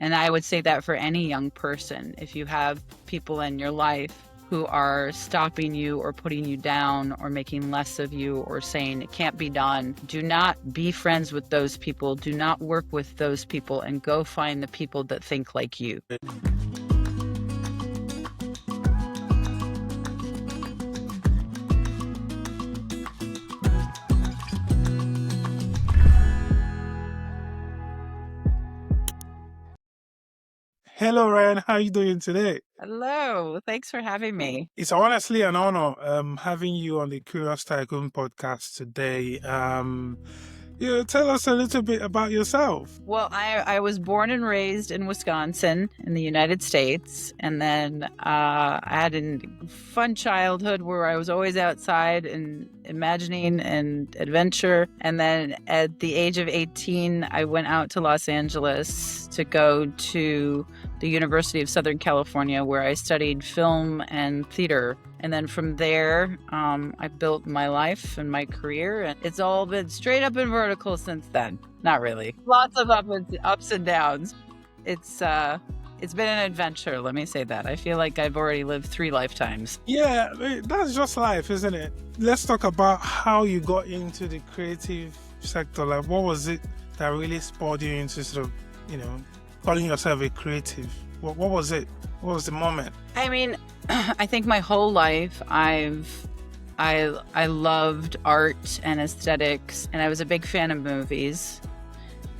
And I would say that for any young person, if you have people in your life who are stopping you or putting you down or making less of you or saying it can't be done, do not be friends with those people. Do not work with those people, and go find the people that think like you. Hello, Ryan. How are you doing today? Hello. Thanks for having me. It's honestly an honor having you on the Curious Tycoon podcast today. Tell us a little bit about yourself. Well, I was born and raised in Wisconsin in the United States. And then I had a fun childhood where I was always outside and imagining and adventure. And then at the age of 18, I went out to Los Angeles to go to the University of Southern California, where I studied film and theater. And then from there, I built my life and my career, and it's all been straight up and vertical since then. Not really. Lots of ups and downs. It's been an adventure, let me say that. I feel like I've already lived 3 lifetimes. Yeah, that's just life, isn't it? Let's talk about how you got into the creative sector. Like, what was it that really spurred you into sort of, calling yourself a creative? What was it? What was the moment? I mean, I think my whole life I loved art and aesthetics, and I was a big fan of movies.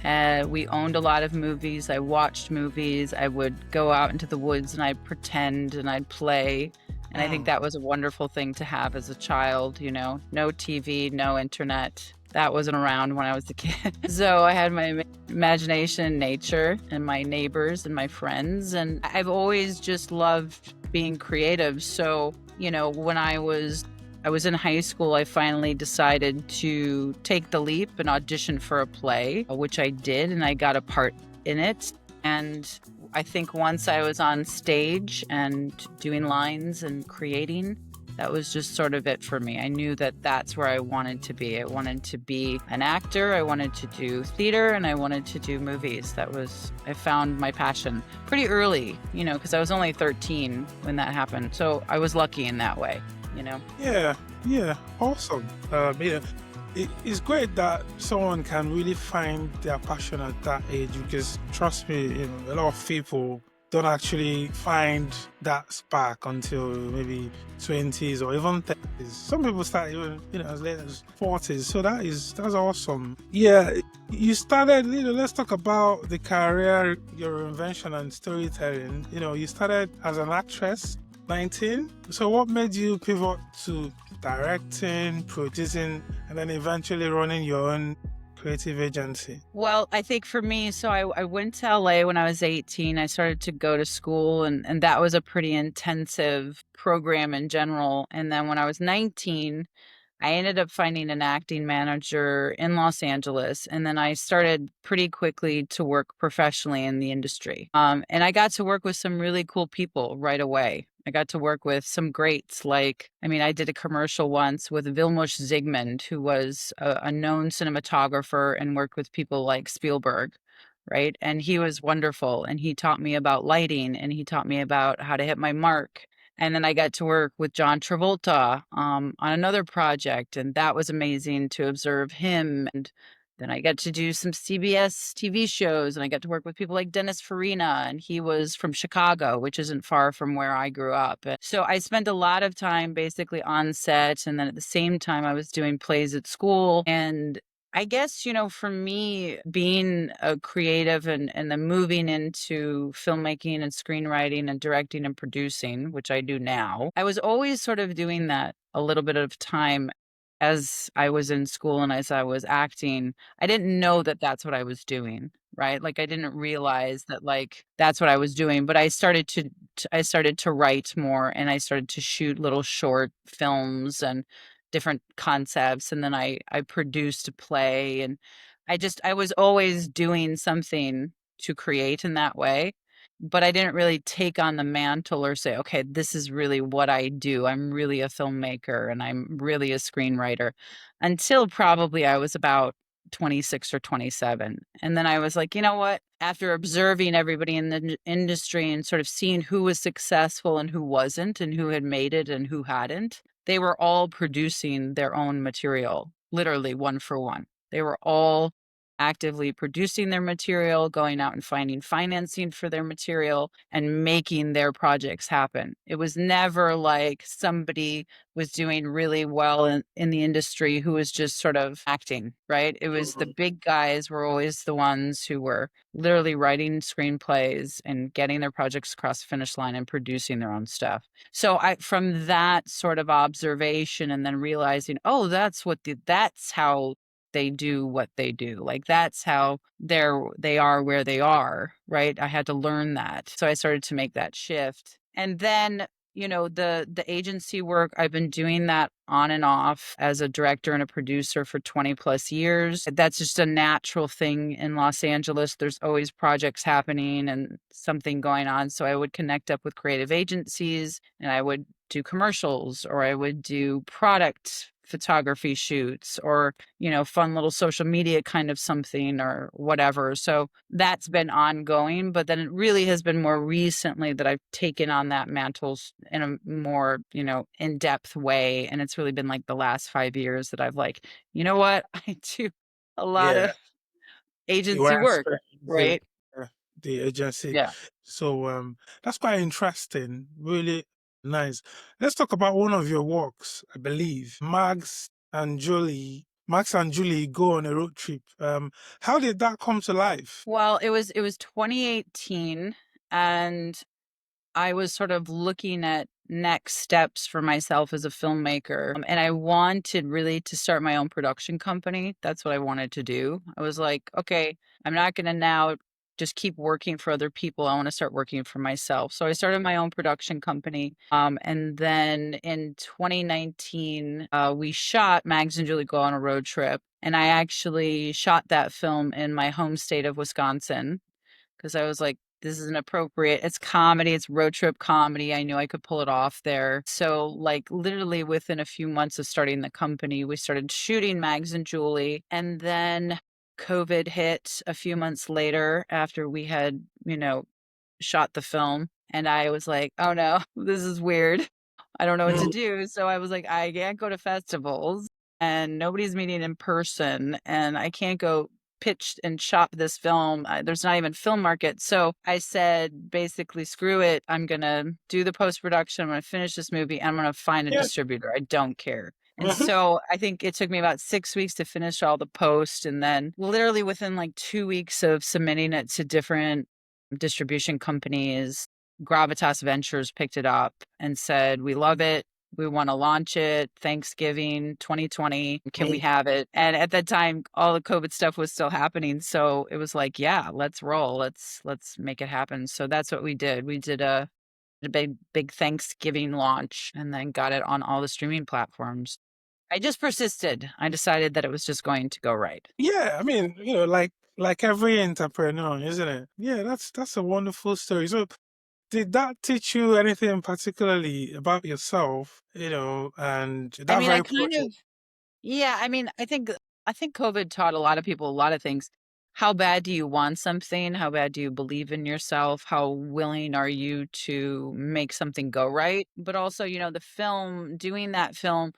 We owned a lot of movies. I watched movies. I would go out into the woods and I'd pretend and I'd play. And I think that was a wonderful thing to have as a child, no TV, no internet. That wasn't around when I was a kid. So I had my imagination, nature, and my neighbors and my friends. And I've always just loved being creative. So, when I was in high school, I finally decided to take the leap and audition for a play, which I did, and I got a part in it. And I think once I was on stage and doing lines and creating, that was just sort of it for me. I knew that that's where I wanted to be. I wanted to be an actor. I wanted to do theater, and I wanted to do movies. I found my passion pretty early, because I was only 13 when that happened. So I was lucky in that way, Yeah, awesome. It's great that someone can really find their passion at that age, because trust me, a lot of people don't actually find that spark until maybe 20s or even 30s. Some people start even, as late as 40s. So that's awesome. Yeah, you started, let's talk about the career, your invention and storytelling. You started as an actress, 19. So what made you pivot to directing, producing, and then eventually running your own creative agency? Well, I think for me, so I went to LA when I was 18. I started to go to school, and that was a pretty intensive program in general. And then when I was 19, I ended up finding an acting manager in Los Angeles, and then I started pretty quickly to work professionally in the industry. And I got to work with some really cool people right away. I got to work with some greats I did a commercial once with Vilmos Zsigmond, who was a known cinematographer and worked with people like Spielberg, right? And he was wonderful, and he taught me about lighting, and he taught me about how to hit my mark. And then I got to work with John Travolta on another project, and that was amazing to observe him. And then I got to do some CBS TV shows, and I got to work with people like Dennis Farina, and he was from Chicago, which isn't far from where I grew up. So I spent a lot of time basically on set, and then at the same time I was doing plays at school. And I guess, for me, being a creative and then moving into filmmaking and screenwriting and directing and producing, which I do now, I was always sort of doing that a little bit of time as I was in school and as I was acting. I didn't know that that's what I was doing, right? Like, I didn't realize that that's what I was doing, but I started to write more, and I started to shoot little short films and different concepts. And then I produced a play, and I was always doing something to create in that way. But I didn't really take on the mantle or say, okay, this is really what I do. I'm really a filmmaker and I'm really a screenwriter, until probably I was about 26 or 27. And then I was like, you know what? After observing everybody in the industry and sort of seeing who was successful and who wasn't, and who had made it and who hadn't, they were all producing their own material, literally one for one. They were all actively producing their material, going out and finding financing for their material, and making their projects happen. It was never like somebody was doing really well in the industry who was just sort of acting, right? It was the Mhm. big guys were always the ones who were literally writing screenplays and getting their projects across the finish line and producing their own stuff. So I, from that sort of observation and then realizing, oh, that's how they do what they do. Like that's how they are where they are, right? I had to learn that. So I started to make that shift. And then, the agency work, I've been doing that on and off as a director and a producer for 20 plus years. That's just a natural thing in Los Angeles. There's always projects happening and something going on. So I would connect up with creative agencies and I would do commercials, or I would do product photography shoots, or fun little social media kind of something or whatever. So that's been ongoing, but then it really has been more recently that I've taken on that mantle in a more, in-depth way. And it's really been like the last 5 years that I've like, you know what? I do a lot Yeah, of you were agency work, experiencing right? the agency. Yeah. So that's quite interesting. Really nice. Let's talk about one of your works, I believe. Max and Julie go on a road trip. How did that come to life? Well, it was 2018, and I was sort of looking at next steps for myself as a filmmaker. And I wanted really to start my own production company. That's what I wanted to do. I was like, okay, I'm not going to now just keep working for other people. I want to start working for myself. So I started my own production company. And then in 2019, we shot Mags and Julie Go on a Road Trip. And I actually shot that film in my home state of Wisconsin because I was like, this is an appropriate, it's comedy, it's road trip comedy. I knew I could pull it off there. So, like, literally within a few months of starting the company, we started shooting Mags and Julie. And then COVID hit a few months later after we had, shot the film. And I was like, oh no, this is weird. I don't know what to Mm. do. So I was like, I can't go to festivals and nobody's meeting in person and I can't go pitch and shop this film. There's not even film market. So I said, basically, screw it. I'm going to do the post production. I'm going to finish this movie. And I'm going to find a Yeah. distributor. I don't care. And Mhm. so I think it took me about 6 weeks to finish all the post. And then literally within like 2 weeks of submitting it to different distribution companies, Gravitas Ventures picked it up and said, we love it. We want to launch it Thanksgiving 2020. Can we Mm. have it? And at that time, all the COVID stuff was still happening. So it was like, yeah, let's roll. Let's make it happen. So that's what we did. We did a big Thanksgiving launch and then got it on all the streaming platforms. I just persisted. I decided that it was just going to go right. Yeah, I mean, like every entrepreneur, isn't it? Yeah, that's a wonderful story. So did that teach you anything particularly about yourself, and I that mean, I very kind project? of Yeah, I mean, I think COVID taught a lot of people a lot of things. How bad do you want something? How bad do you believe in yourself? How willing are you to make something go right? But also, the film, doing that film,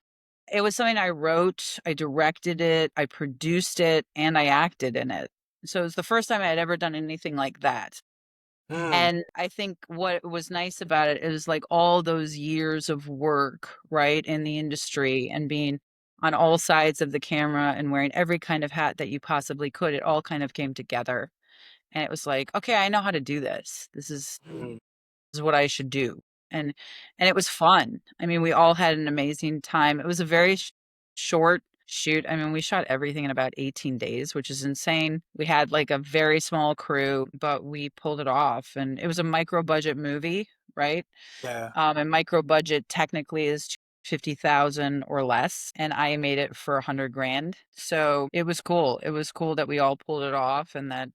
it was something I wrote, I directed it, I produced it, and I acted in it. So it was the first time I had ever done anything like that. Mm. And I think what was nice about it is like all those years of work, right, in the industry and being on all sides of the camera and wearing every kind of hat that you possibly could, it all kind of came together. And it was like, okay, I know how to do this. Mm. This is what I should do. And and it was fun. I mean, we all had an amazing time. It was a very short shoot. I mean, we shot everything in about 18 days, which is insane. We had like a very small crew, but we pulled it off. And it was a micro budget movie, right? Yeah. And micro budget technically is 50,000 or less. And I made it for 100 grand. So it was cool. It was cool that we all pulled it off and that,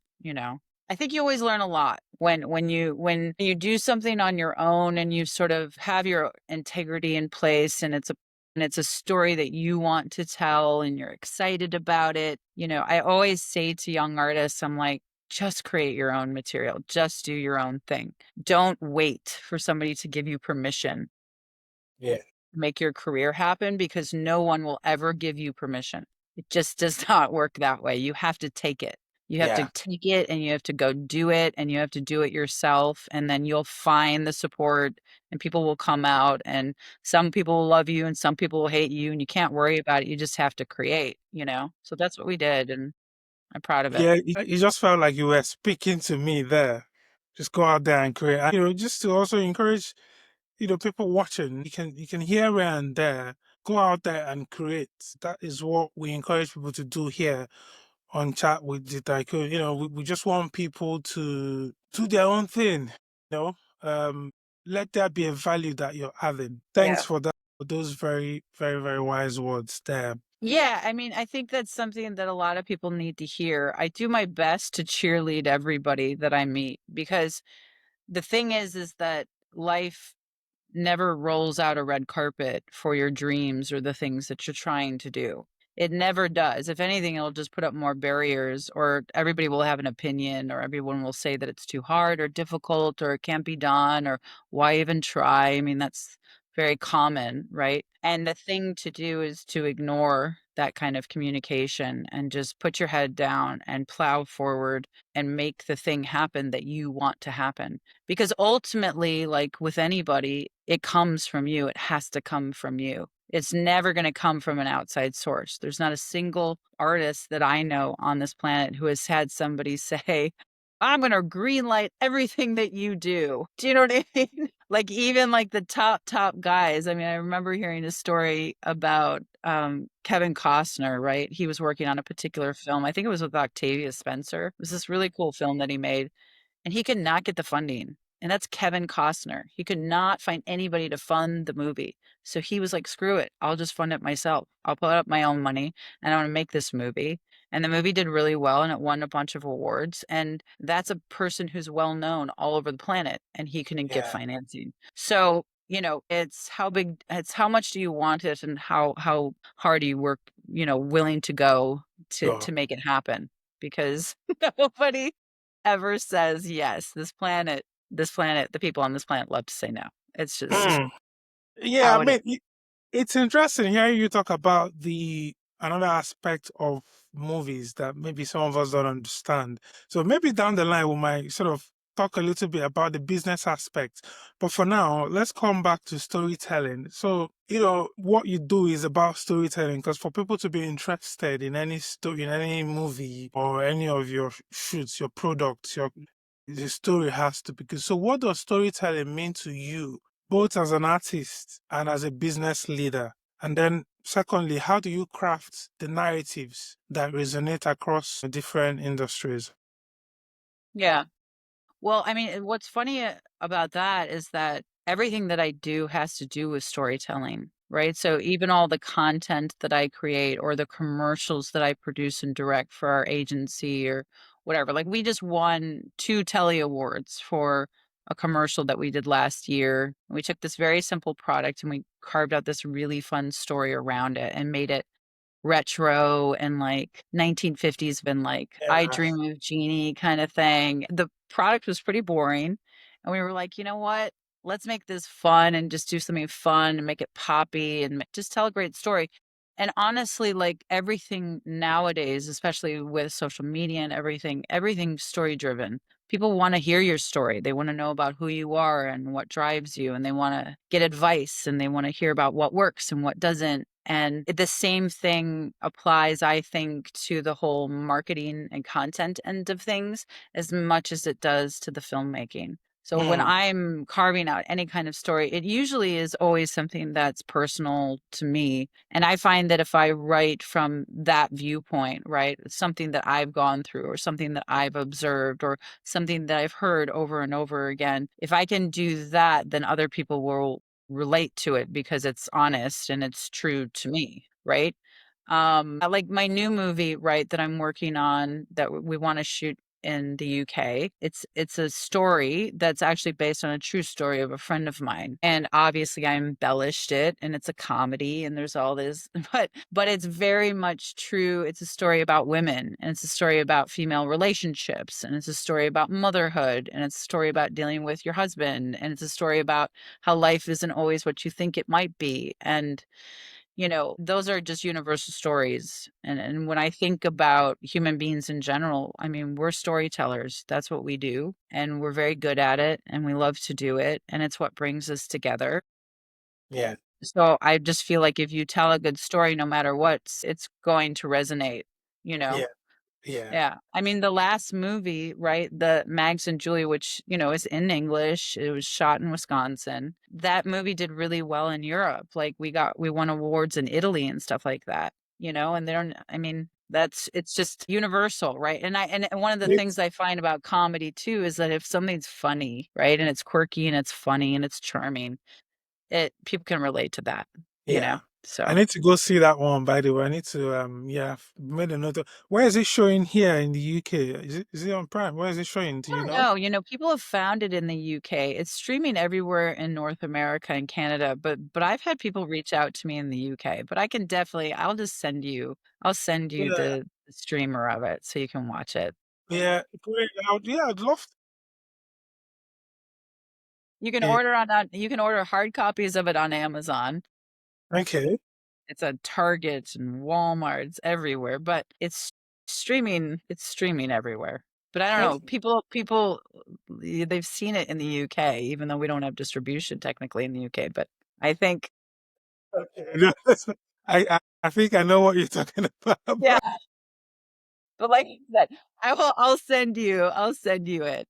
I think you always learn a lot when you do something on your own and you sort of have your integrity in place and it's a and it's a story that you want to tell and you're excited about it. I always say to young artists, I'm like, just create your own material, just do your own thing. Don't wait for somebody to give you permission Yeah. to make your career happen because no one will ever give you permission. It just does not work that way. You have to take it. You have to Yeah. take it and you have to go do it and you have to do it yourself. And then you'll find the support and people will come out and some people will love you and some people will hate you and you can't worry about it. You just have to create. So that's what we did and I'm proud of it. Yeah. You just felt like you were speaking to me there. Just go out there and create. And, just to also encourage, people watching. You can hear and there. Go out there and create. That is what we encourage people to do here on Chat with the Tycoon. We just want people to do their own thing. You Let there be a value that you're adding. Thanks Yeah. for that. For those very, very, very wise words there. Yeah, I mean, I think that's something that a lot of people need to hear. I do my best to cheerlead everybody that I meet because the thing is that life never rolls out a red carpet for your dreams or the things that you're trying to do. It never does. If anything, it'll just put up more barriers, or everybody will have an opinion, or everyone will say that it's too hard or difficult, or it can't be done, or why even try? I mean, that's very common, right? And the thing to do is to ignore that kind of communication and just put your head down and plow forward and make the thing happen that you want to happen. Because ultimately, like with anybody, it comes from you. It has to come from you. It's never going to come from an outside source. There's not a single artist that I know on this planet who has had somebody say, I'm going to greenlight everything that you do. Do you know what I mean? Like even like the top guys. I mean, I remember hearing a story about Kevin Costner, right? He was working on a particular film. I think it was with Octavia Spencer. It was this really cool film that he made and he could not get the funding. And that's Kevin Costner. He could not find anybody to fund the movie. So he was like, screw it. I'll just fund it myself. I'll put up my own money and I want to make this movie. And the movie did really well and it won a bunch of awards. And that's a person who's well known all over the planet and he couldn't get Yeah. financing. So, it's how much do you want it and how hard do you work, willing to go to Go. to make it happen. Because nobody ever says yes. The people on this planet love to say no. It's just Mm. Yeah, I how it is. mean, it's interesting hearing you talk about the another aspect of movies that maybe some of us don't understand. So maybe down the line we might sort of talk a little bit about the business aspect. But for now, let's come back to storytelling. So, what you do is about storytelling because for people to be interested in any story, in any movie or any of your shoots, your products, the story has to be good. So what does storytelling mean to you, both as an artist and as a business leader? And then secondly, how do you craft the narratives that resonate across different industries? Yeah. Well, I mean, what's funny about that is that everything that I do has to do with storytelling, right? So even all the content that I create or the commercials that I produce and direct for our agency or whatever. Like we just won 2 Telly Awards for a commercial that we did last year. We took this very simple product and we carved out this really fun story around it and made it retro and like 1950s been like I Yeah. Dream of Jeannie kind of thing. The product was pretty boring. And we were like, you know what? Let's make this fun and just do something fun and make it poppy and just tell a great story. And honestly, like everything nowadays, especially with social media and everything's story driven. People want to hear your story. They want to know about who you are and what drives you, and they want to get advice and they want to hear about what works and what doesn't. And the same thing applies, I think, to the whole marketing and content end of things as much as it does to the filmmaking. So when Mm. I'm carving out any kind of story, it usually is always something that's personal to me. And I find that if I write from that viewpoint, right, something that I've gone through or something that I've observed or something that I've heard over and over again, if I can do that, then other people will relate to it because it's honest and it's true to me, right? Like my new movie, right, that I'm working on that we want to shoot in the UK. It's a story that's actually based on a true story of a friend of mine. And obviously I embellished it, and it's a comedy and there's all this, but it's very much true. It's a story about women, and it's a story about female relationships, and it's a story about motherhood, and it's a story about dealing with your husband, and it's a story about how life isn't always what you think it might be. And those are just universal stories. And when I think about human beings in general, I mean, we're storytellers. That's what we do. And we're very good at it. And we love to do it. And it's what brings us together. Yeah. So I just feel like if you tell a good story, no matter what, it's going to resonate, you know? Yeah. Yeah. Yeah. I mean, the last movie, right? The Mags and Julia, which, is in English. It was shot in Wisconsin. That movie did really well in Europe. Like we won awards in Italy and stuff like that, and they don't, I mean, it's just universal, right? And one of the things It's, I find about comedy too is that if something's funny, right? And it's quirky and it's funny and it's charming, people can relate to that, yeah. I So. need to go see that one, by the way. I need to, yeah, I've made a note of, where is it showing here in the UK? Is it on Prime? Where is it showing? Do I you don't know? know. People have found it in the UK. It's streaming everywhere in North America and Canada, but I've had people reach out to me in the UK. But I'll send you Yeah. the streamer of it so you can watch it. Yeah. Great. Yeah, I'd love to. You can order hard copies of it on Amazon. Okay. It's at Target and Walmart's everywhere, but it's streaming everywhere. But I don't know. Okay. People they've seen it in the UK, even though we don't have distribution technically in the UK, but I think Okay. No, I think I know what you're talking about. yeah, but like I said, I'll send you it.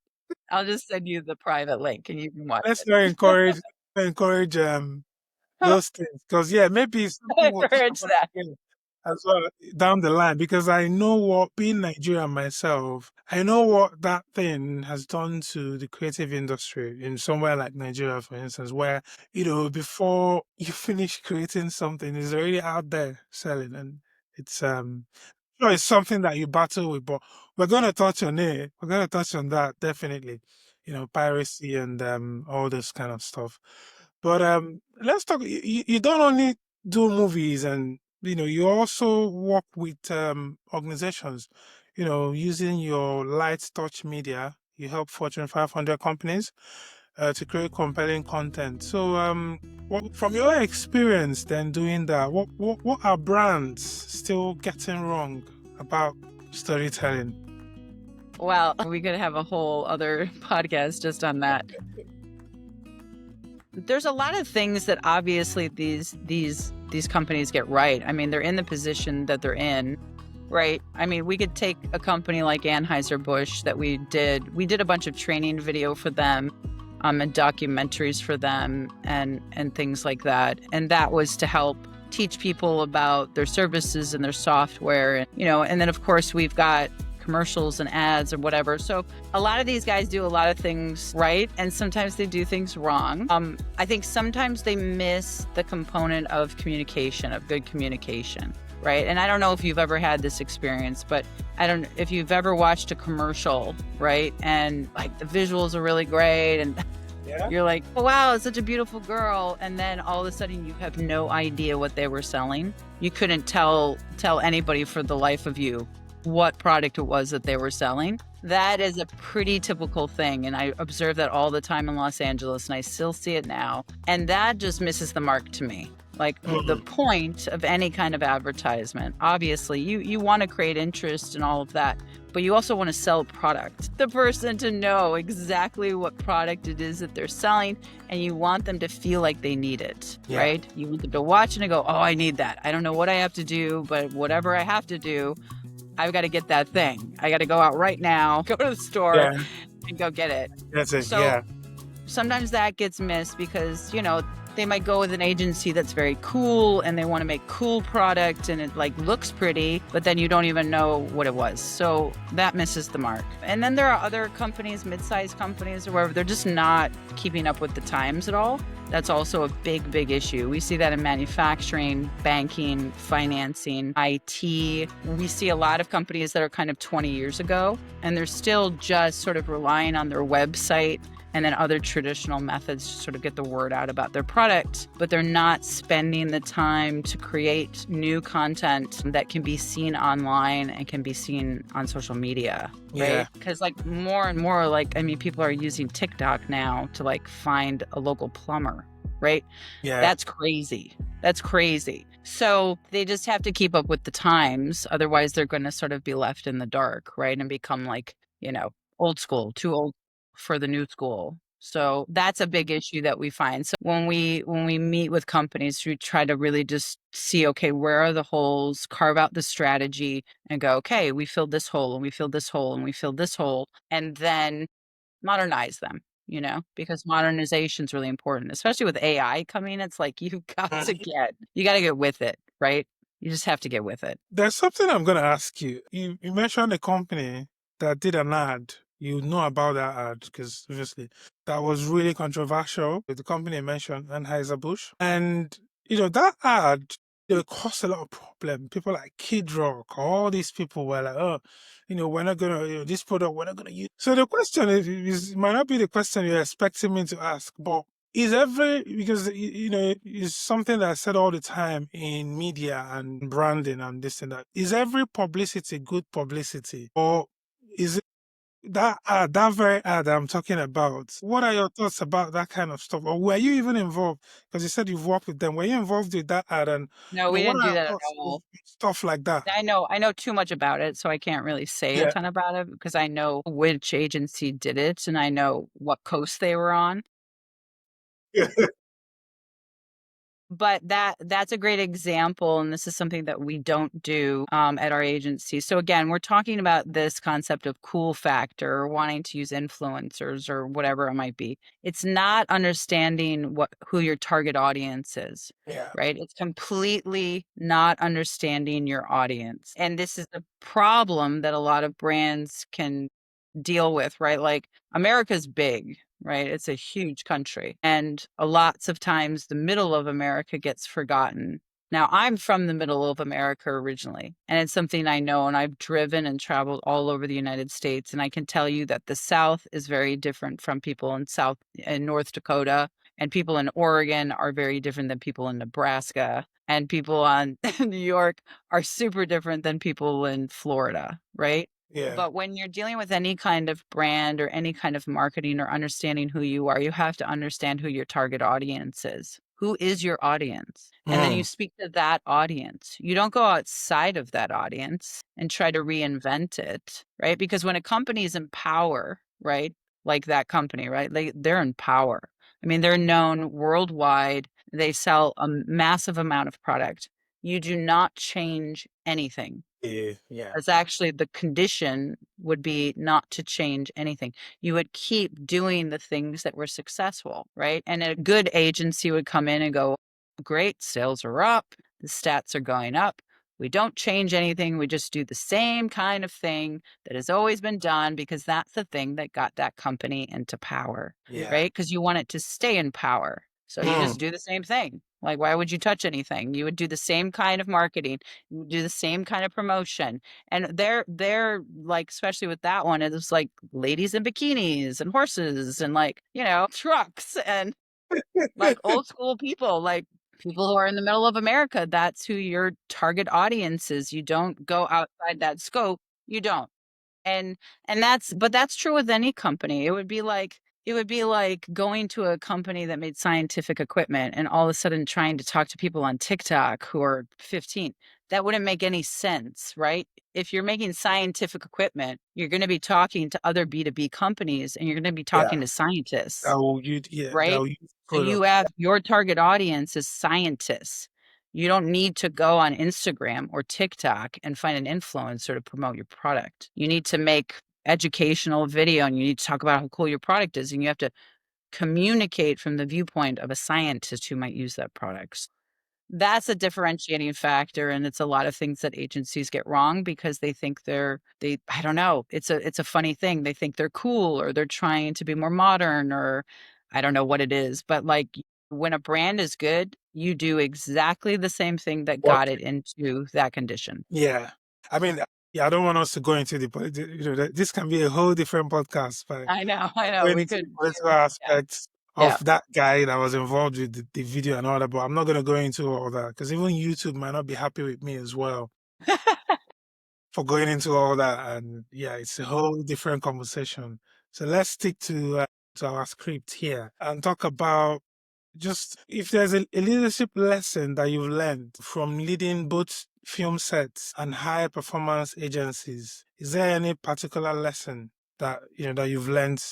I'll just send you the private link and you can watch Let's it. not encourage those things, because yeah, maybe I something will encourage happen that. again as well down the line, because I know what, being Nigerian myself, I know what that thing has done to the creative industry in somewhere like Nigeria, for instance, where before you finish creating something, it's already out there selling, and it's it's something that you battle with. But we're gonna touch on it. We're gonna touch on that definitely. Piracy and all this kind of stuff. But let's talk. You don't only do movies, and you also work with organizations. Using your light touch media, you help Fortune 500 companies to create compelling content. So, from your experience then doing that, what are brands still getting wrong about storytelling? Well, we could have a whole other podcast just on that. There's a lot of things that obviously these companies get right. I mean, they're in the position that they're in, right? I mean, we could take a company like Anheuser-Busch that we did a bunch of training video for them, and documentaries for them and things like that. And that was to help teach people about their services and their software. And then of course we've got commercials and ads or whatever. So a lot of these guys do a lot of things right, and sometimes they do things wrong. I think sometimes they miss the component of communication, of good communication, right? And I don't know if you've ever had this experience, but if you've ever watched a commercial, right? And like the visuals are really great and Yeah. you're like, oh, wow, it's such a beautiful girl. And then all of a sudden you have no idea what they were selling. You couldn't tell anybody for the life of you what product it was that they were selling. That is a pretty typical thing. And I observe that all the time in Los Angeles, and I still see it now. And that just misses the mark to me. Like the point of any kind of advertisement, obviously you want to create interest and all of that, but you also want to sell product. The person to know exactly what product it is that they're selling, and you want them to feel like they need it, right? You want them to watch and to go, oh, I need that. I don't know what I have to do, but whatever I have to do, I've got to get that thing. I got to go out right now, go to the store and go get it. That's it. So sometimes that gets missed because, they might go with an agency that's very cool and they want to make cool product and it like looks pretty, but then you don't even know what it was. So that misses the mark. And then there are other companies, mid-sized companies or wherever, they're just not keeping up with the times at all. That's also a big, big issue. We see that in manufacturing, banking, financing, IT. We see a lot of companies that are kind of 20 years ago, and they're still just sort of relying on their website and then other traditional methods to sort of get the word out about their product, but they're not spending the time to create new content that can be seen online and can be seen on social media, right? Because like more and more, like, I mean, people are using TikTok now to like find a local plumber, right? Yeah. That's crazy. That's crazy. So they just have to keep up with the times. Otherwise, they're going to sort of be left in the dark, right? And become like, old school, too old for the new school. So that's a big issue that we find. So when we meet with companies, we try to really just see, okay, where are the holes, carve out the strategy and go, okay, we filled this hole and we filled this hole and we filled this hole, and then modernize them, because modernization is really important, especially with AI coming. It's like you got to get with it, right? You just have to get with it. There's something I'm going to ask you. You mentioned a company that did an ad. You know about that ad because obviously that was really controversial. The company mentioned Anheuser-Busch. And, that ad, it caused a lot of problem. People like Kid Rock, all these people were like, oh, we're not going to, this product, we're not going to use. So the question is, it might not be the question you're expecting me to ask, but because it's something that I said all the time in media and branding and this and that. Is every publicity good publicity, or is it that very ad I'm talking about? What are your thoughts about that kind of stuff? Or were you even involved? Because you said you've worked with them. Were you involved with that ad? And No, we what didn't are do your that at thoughts of all. stuff like that? I know too much about it, so I can't really say a Yeah. ton about it because I know which agency did it and I know what coast they were on. Yeah. But that's a great example, and this is something that we don't do at our agency. So again, we're talking about this concept of cool factor, or wanting to use influencers or whatever it might be. It's not understanding who your target audience is. Yeah. Right? It's completely not understanding your audience. And this is a problem that a lot of brands can deal with, right? Like America's big, right? It's a huge country. And lots of times the middle of America gets forgotten. Now, I'm from the middle of America originally, and it's something I know, and I've driven and traveled all over the United States. And I can tell you that the South is very different from people in North Dakota, and people in Oregon are very different than people in Nebraska, and people on New York are super different than people in Florida, right? Yeah. But when you're dealing with any kind of brand or any kind of marketing or understanding who you are, you have to understand who your target audience is. Who is your audience? And then you speak to that audience. You don't go outside of that audience and try to reinvent it, right? Because when a company is in power, right? Like that company, right? They're in power. I mean, they're known worldwide. They sell a massive amount of product. You do not change anything. Yeah. As actually the condition would be not to change anything. You would keep doing the things that were successful, right? And a good agency would come in and go, great, sales are up, the stats are going up. We don't change anything. We just do the same kind of thing that has always been done because that's the thing that got that company into power, Yeah. right? Because you want it to stay in power. So you just do the same thing. Like, why would you touch anything? You would do the same kind of marketing, you would do the same kind of promotion. And they're like, especially with that one, it was like ladies in bikinis and horses and like, trucks and like old school people, like people who are in the middle of America. That's who your target audience is. You don't go outside that scope. You don't. And that's true with any company. It would be like going to a company that made scientific equipment and all of a sudden trying to talk to people on TikTok who are 15. That wouldn't make any sense, right? If you're making scientific equipment, you're going to be talking to other B2B companies and you're going to be Yeah. talking to scientists, That will use, yeah, that right? will use So you product. have your target audience is scientists. You don't need to go on Instagram or TikTok and find an influencer to promote your product. You need to make educational video and you need to talk about how cool your product is, and you have to communicate from the viewpoint of a scientist who might use that product. That's a differentiating factor, and it's a lot of things that agencies get wrong because they think they I don't know, it's a funny thing. They think they're cool or they're trying to be more modern or I don't know what it is, but, like, when a brand is good, you do exactly the same thing that What? got it into that condition. Yeah. I mean, yeah, I don't want us to go into this can be a whole different podcast, but I know, going we into the could political yeah, aspects yeah. of that guy that was involved with the video and all that, but I'm not going to go into all that because even YouTube might not be happy with me as well for going into all that. And yeah, it's a whole different conversation. So let's stick to our script here and talk about just if there's a leadership lesson that you've learned from leading both film sets and high performance agencies, is there any particular lesson that that you've learned,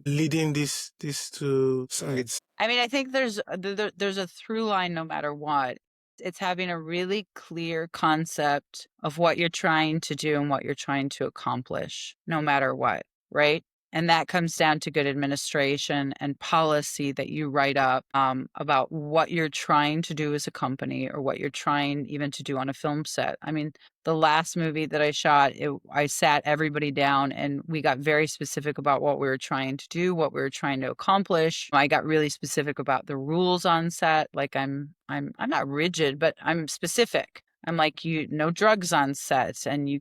leading these two sides? I mean, I think there's a through line no matter what. It's having a really clear concept of what you're trying to do and what you're trying to accomplish, no matter what, right? And that comes down to good administration and policy that you write up about what you're trying to do as a company or what you're trying even to do on a film set. I mean, the last movie that I shot, I sat everybody down and we got very specific about what we were trying to do, what we were trying to accomplish. I got really specific about the rules on set. Like I'm not rigid, but I'm specific. I'm like, you no drugs on set and you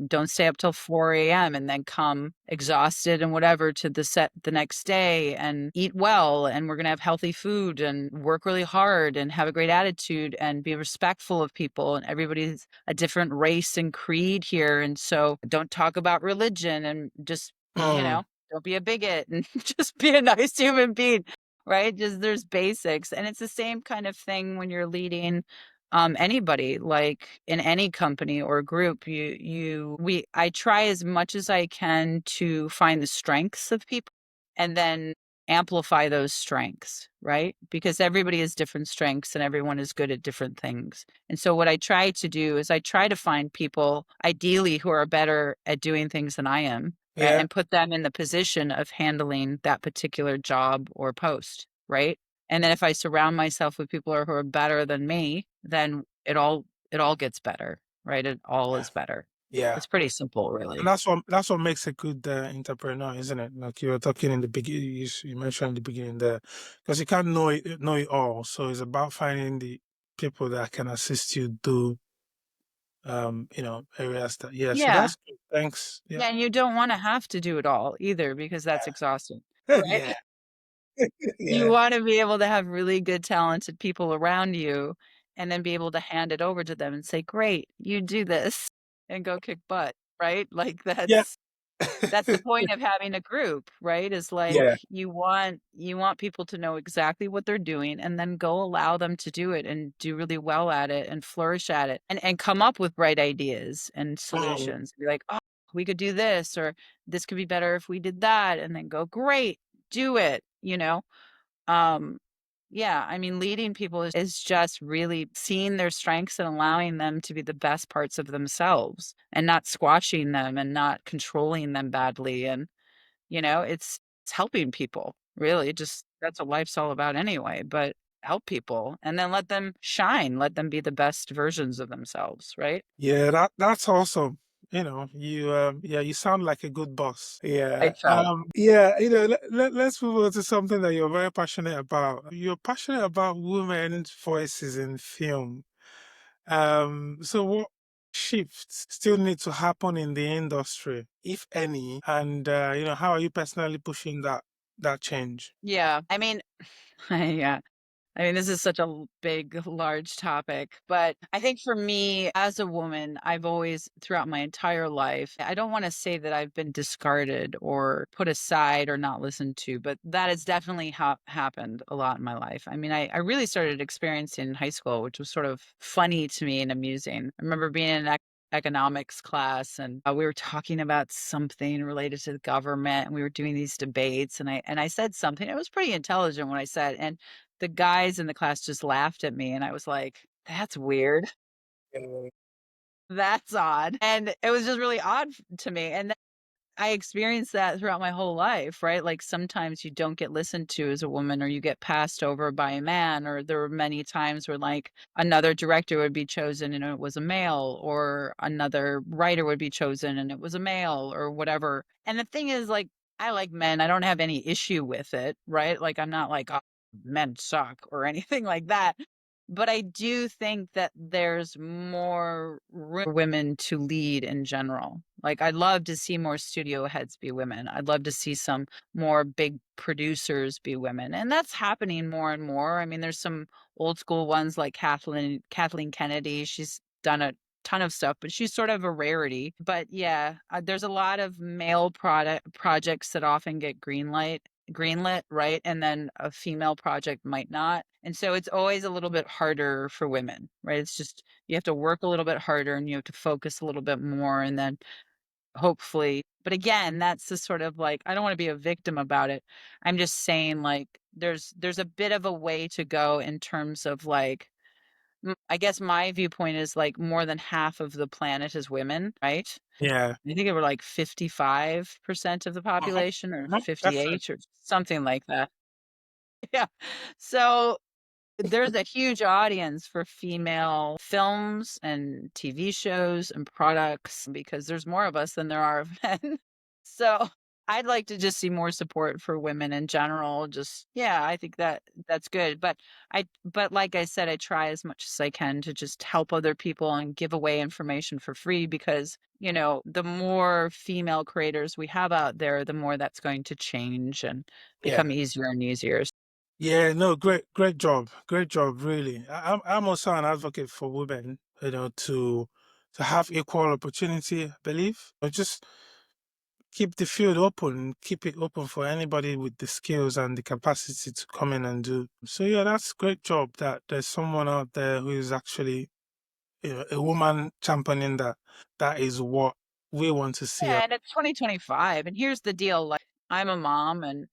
don't stay up till 4 a.m. and then come exhausted and whatever to the set the next day and eat well. And we're going to have healthy food and work really hard and have a great attitude and be respectful of people. And everybody's a different race and creed here. And so don't talk about religion and just, Mm, don't be a bigot and just be a nice human being. Right. Just there's basics. And it's the same kind of thing when you're leading anybody like in any company or group I try as much as I can to find the strengths of people and then amplify those strengths, right? Because everybody has different strengths and everyone is good at different things. And so what I try to do is I try to find people ideally who are better at doing things than I am, right? yeah. And put them in the position of handling that particular job or post, right? And then if I surround myself with people who are better than me, then it all gets better, right? It all Yeah. is better. Yeah. It's pretty simple, And really. that's what makes a good entrepreneur, isn't it? Like you were talking in the beginning, you mentioned in the beginning there, because you can't know it all. So it's about finding the people that can assist you do areas that, yeah. So Yeah. that's good. Thanks. Yeah. Yeah, and you don't wanna have to do it all either because that's exhausting, right? Yeah. You Yeah. wanna be able to have really good talented people around you and then be able to hand it over to them and say, "Great, you do this and go kick butt," right? Like, Yeah. that's the point of having a group, right? Is like Yeah. you want people to know exactly what they're doing and then go allow them to do it and do really well at it and flourish at it and come up with bright ideas and Mm, solutions. Be like, "Oh, we could do this," or "This could be better if we did that," and then go, "Great, do it," you know? Um, yeah, I mean, leading people is just really seeing their strengths and allowing them to be the best parts of themselves and not squashing them and not controlling them badly. And, it's helping people, really. Just that's what life's all about anyway. But help people and then let them shine, let them be the best versions of themselves, right? yeah, that's awesome. You sound like a good boss. I Yeah. try. Yeah, let's move on to something that you're very passionate about. You're passionate about women's voices in film. So what shifts still need to happen in the industry, if any? And how are you personally pushing that change? Yeah. I mean, yeah. I mean, this is such a big, large topic, but I think for me as a woman, I've always, throughout my entire life, I don't want to say that I've been discarded or put aside or not listened to, but that has definitely happened a lot in my life. I mean, I really started experiencing in high school, which was sort of funny to me and amusing. I remember being in an economics class and we were talking about something related to the government and we were doing these debates and I said something. It was pretty intelligent when I said, and the guys in the class just laughed at me, and I was like, "That's weird. Uh, That's odd." And it was just really odd to me, and I experienced that throughout my whole life, right? Like sometimes you don't get listened to as a woman or you get passed over by a man, or there were many times where like another director would be chosen and it was a male, or another writer would be chosen and it was a male or whatever. And the thing is like I like men. I don't have any issue with it, right? Like I'm not like, "Oh, men suck" or anything like that. But I do think that there's more room for women to lead in general. Like, I'd love to see more studio heads be women. I'd love to see some more big producers be women. And that's happening more and more. I mean, there's some old school ones like Kathleen Kennedy. She's done a ton of stuff, but she's sort of a rarity. But yeah, there's a lot of male product projects that often get greenlit, right? And then a female project might not. And so it's always a little bit harder for women, right? It's just you have to work a little bit harder and you have to focus a little bit more and then hopefully. But again, that's the sort of like I don't want to be a victim about it. I'm just saying like there's a bit of a way to go in terms of like I guess my viewpoint is like more than half of the planet is women, right? Yeah. I think it were like 55% of the Uh-huh. population or Uh-huh. Definitely. 58 or something like that. Yeah. So there's a huge audience for female films and TV shows and products because there's more of us than there are of men. So I'd like to just see more support for women in general. Just yeah, I think that that's good. But like I said, I try as much as I can to just help other people and give away information for free because, the more female creators we have out there, the more that's going to change and Yeah. become easier and easier. Yeah, no, great job. Great job, really. I'm also an advocate for women, to have equal opportunity, I believe. But just keep the field open, keep it open for anybody with the skills and the capacity to come in and do. So yeah, that's great job that there's someone out there who is actually, a woman championing that. That is what we want to see. Yeah, and it's 2025, and here's the deal, like, I'm a mom, and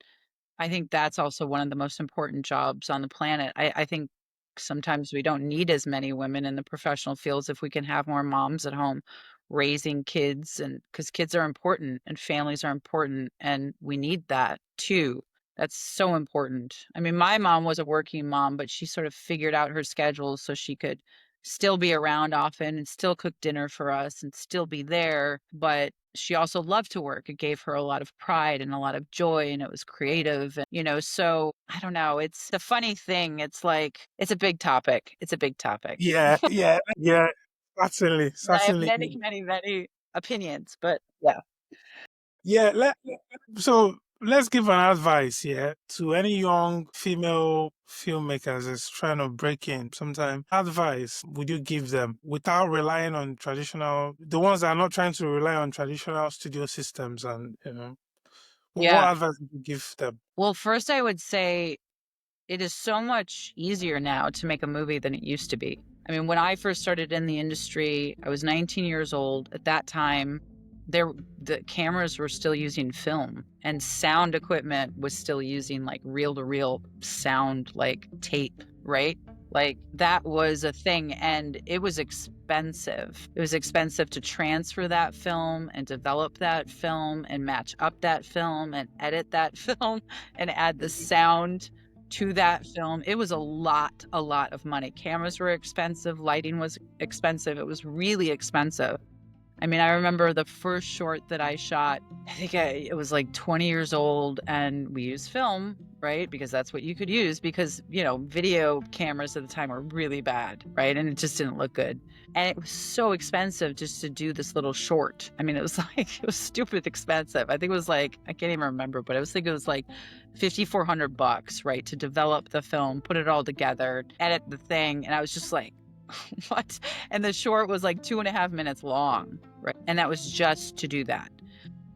I think that's also one of the most important jobs on the planet. I think sometimes we don't need as many women in the professional fields if we can have more moms at home raising kids and because kids are important and families are important and we need that too. That's so important. I mean, my mom was a working mom, but she sort of figured out her schedule so she could still be around often and still cook dinner for us and still be there. But she also loved to work. It gave her a lot of pride and a lot of joy, and it was creative. And, so I don't know. It's the funny thing. It's like, it's a big topic. It's a big topic. Yeah, yeah, yeah. Certainly, And I have certainly. many, many, many opinions, but yeah. Yeah, so let's give an advice here to any young female filmmakers that's trying to break in. Sometime advice would you give them without relying on the ones that are not trying to rely on traditional studio systems, and what Yeah. advice would you give them? Well, first, I would say it is so much easier now to make a movie than it used to be. I mean, when I first started in the industry, I was 19 years old. At that time, the cameras were still using film and sound equipment was still using like reel to reel sound like tape, right? Like that was a thing and it was expensive. It was expensive to transfer that film and develop that film and match up that film and edit that film and add the sound to that film. It was a lot of money. Cameras were expensive, lighting was expensive. It was really expensive. I mean, I remember the first short that I shot, I think it was like 20 years old, and we used film, right? Because that's what you could use because, video cameras at the time were really bad, right? And it just didn't look good. And it was so expensive just to do this little short. I mean, it was like, it was stupid expensive. I think it was like, I can't even remember, but it was like $5,400, right? To develop the film, put it all together, edit the thing. And I was just like, what? And the short was like 2.5 minutes long, right? And that was just to do that.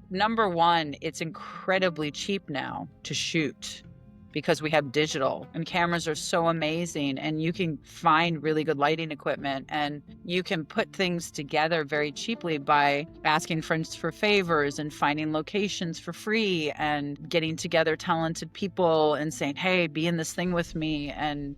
Number one, it's incredibly cheap now to shoot because we have digital and cameras are so amazing and you can find really good lighting equipment and you can put things together very cheaply by asking friends for favors and finding locations for free and getting together talented people and saying, hey, be in this thing with me and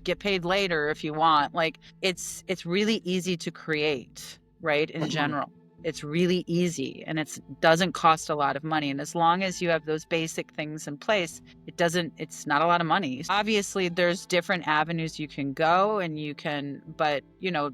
get paid later if you want. Like it's really easy to create, right? In Mhm. general. It's really easy and it doesn't cost a lot of money. And as long as you have those basic things in place, it's not a lot of money. Obviously, there's different avenues you can go and but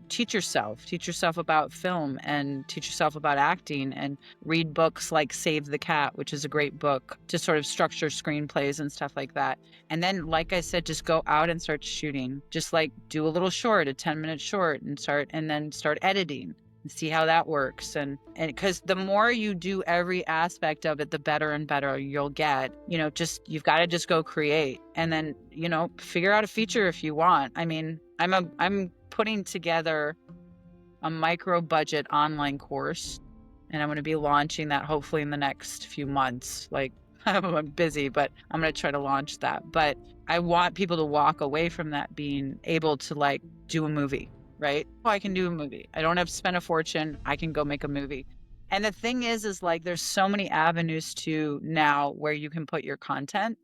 teach yourself about film and teach yourself about acting and read books like Save the Cat, which is a great book to sort of structure screenplays and stuff like that. And then, like I said, just go out and start shooting. Just like do a little short, a 10-minute short, and then start editing and see how that works. And because the more you do every aspect of it, the better and better you'll get. You've got to just go create and then, figure out a feature if you want. I mean, I'm putting together a micro budget online course and I'm going to be launching that hopefully in the next few months. Like I'm busy, but I'm going to try to launch that. But I want people to walk away from that being able to like do a movie, right? Oh, I can do a movie. I don't have to spend a fortune. I can go make a movie. And the thing is like there's so many avenues to now where you can put your content.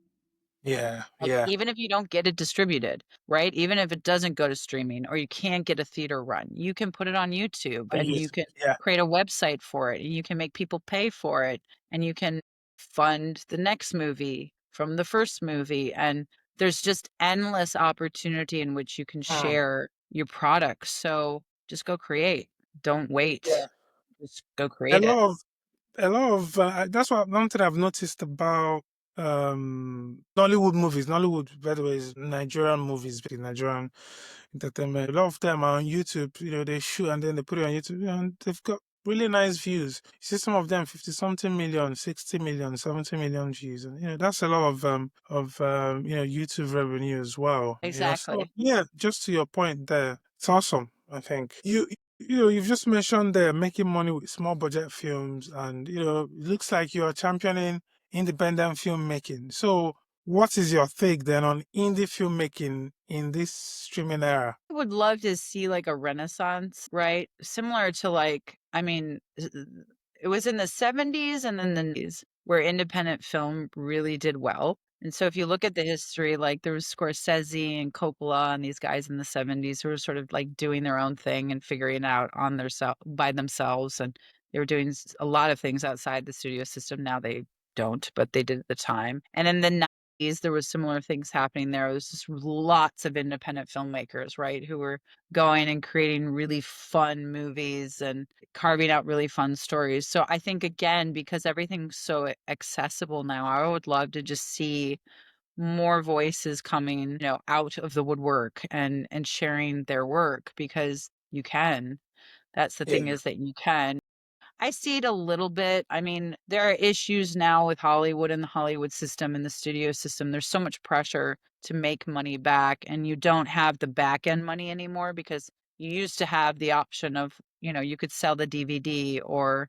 Yeah, Like, yeah. even if you don't get it distributed, right? Even if it doesn't go to streaming or you can't get a theater run, you can put it on YouTube On and you YouTube. can Yeah, create a website for it and you can make people pay for it and you can fund the next movie from the first movie. And there's just endless opportunity in which you can mm, share your products. So just go create. Don't yeah. wait. Just go A create it. lot of that's what one thing I've noticed about Nollywood movies. Nollywood, by the way, is Nigerian movies, Nigerian entertainment. A lot of them are on YouTube. They shoot and then they put it on YouTube, and they've got really nice views. You see some of them 50 something million, 60 million, 70 million views, and that's a lot of YouTube revenue as well. So Exactly. yeah, just to your point there, it's awesome. I think you've just mentioned there making money with small budget films, and it looks like you're championing independent filmmaking. So, what is your take then on indie filmmaking in this streaming era? I would love to see like a renaissance, right? Similar to like, I mean, it was in the 70s and then the 90s where independent film really did well. And so if you look at the history, like there was Scorsese and Coppola and these guys in the 70s who were sort of like doing their own thing and figuring it out on their by themselves. And they were doing a lot of things outside the studio system. Now they don't, but they did at the time. And in the there was similar things happening there. There was just lots of independent filmmakers, right, who were going and creating really fun movies and carving out really fun stories. So I think again, because everything's so accessible now, I would love to just see more voices coming, out of the woodwork and sharing their work because you can. That's the thing Yeah. is that you can. I see it a little bit. I mean, there are issues now with Hollywood and the Hollywood system and the studio system. There's so much pressure to make money back, and you don't have the back end money anymore because you used to have the option of, you could sell the DVD or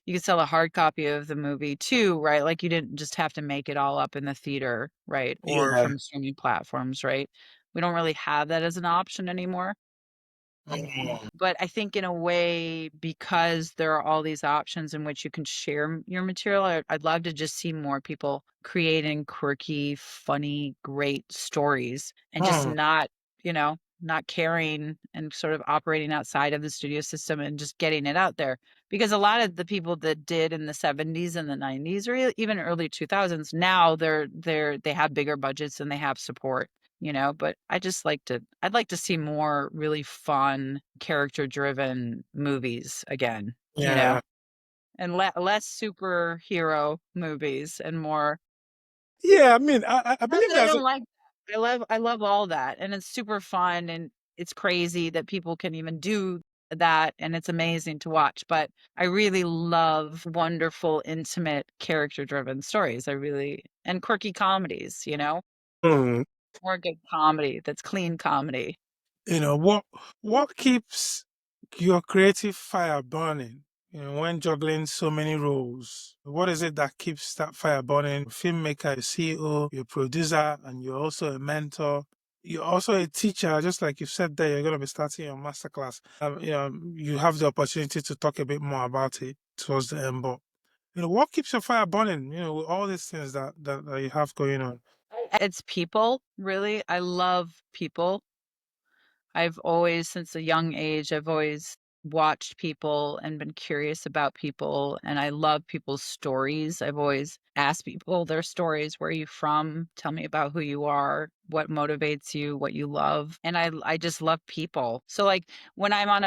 you could sell a hard copy of the movie too, right? Like you didn't just have to make it all up in the theater, right? Or Yeah. from streaming platforms, right? We don't really have that as an option anymore. Mm. But I think in a way, because there are all these options in which you can share your material, I'd love to just see more people creating quirky, funny, great stories and just Mm. not caring and sort of operating outside of the studio system and just getting it out there. Because a lot of the people that did in the 70s and the 90s or even early 2000s, now they have bigger budgets and they have support, but I'd like to see more really fun character driven movies again, Yeah. and less superhero movies and more. Yeah. I mean, I Not believe that I there's don't like that. I love all that and it's super fun and it's crazy that people can even do that and it's amazing to watch, but I really love wonderful, intimate, character driven stories. I really and quirky comedies, mm, more good comedy that's clean comedy. what keeps your creative fire burning? When juggling so many roles, what is it that keeps that fire burning? Filmmaker, a CEO, you're a producer, and you're also a mentor. You're also a teacher, just like you said there, you're going to be starting your masterclass. You have the opportunity to talk a bit more about it towards the end, but what keeps your fire burning? With all these things that you have going on. It's people, really. I love people. I've always, since a young age, I've always watched people and been curious about people, and I love people's stories. I've always asked people their stories. Where are you from? Tell me about who you are, what motivates you, what you love. And I just love people. So like when I'm on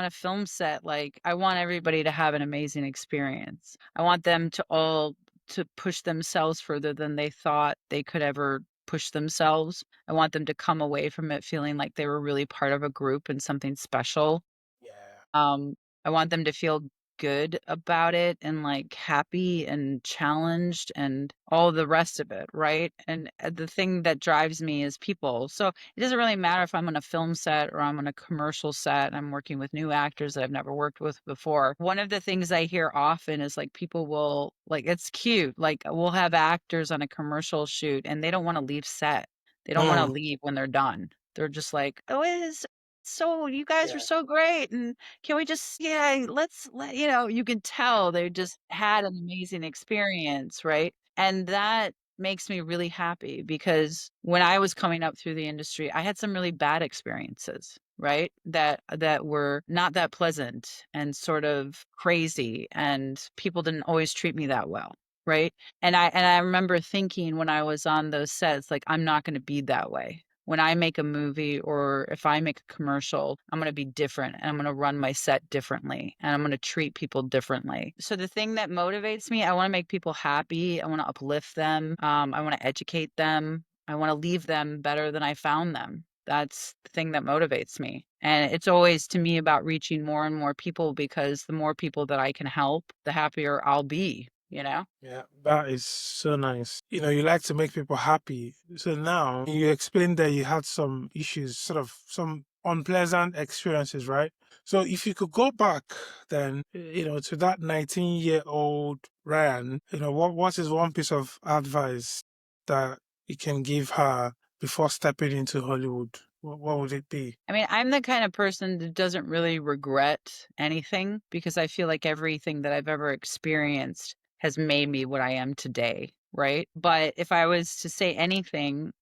a film set, like I want everybody to have an amazing experience. I want them to all to push themselves further than they thought they could ever push themselves. I want them to come away from it feeling like they were really part of a group and something special. Yeah. Um, I want them to feel good about it and, like, happy and challenged and all the rest of it, right? And, the thing that drives me is people. So, it doesn't really matter if I'm on a film set or I'm on a commercial set and I'm working with new actors that I've never worked with before. One of the things I hear often is, like, people will like, it's cute, like, we'll have actors on a commercial shoot, and they don't wanna leave set. They don't wanna Mm, leave when they're done. They're just like, "Oh, it is so you guys are yeah. so great, and can we just yeah, let's let" you can tell they just had an amazing experience, right? And that makes me really happy because when I was coming up through the industry, I had some really bad experiences, right? That were not that pleasant and sort of crazy, and people didn't always treat me that well, right? And I remember thinking when I was on those sets, like, I'm not gonna be that way. When I make a movie or if I make a commercial, I'm gonna be different and I'm gonna run my set differently and I'm gonna treat people differently. So the thing that motivates me, I wanna make people happy. I wanna uplift them. I wanna educate them. I wanna leave them better than I found them. That's the thing that motivates me. And it's always to me about reaching more and more people because the more people that I can help, the happier I'll be, you know? Yeah, that is so nice. You like to make people happy. So now you explained that you had some issues, sort of some unpleasant experiences, right? So if you could go back then, to that 19-year-old Ryan, what is one piece of advice that you can give her before stepping into Hollywood? What would it be? I mean, I'm the kind of person that doesn't really regret anything because I feel like everything that I've ever experienced has made me what I am today, right? But if I was to say anything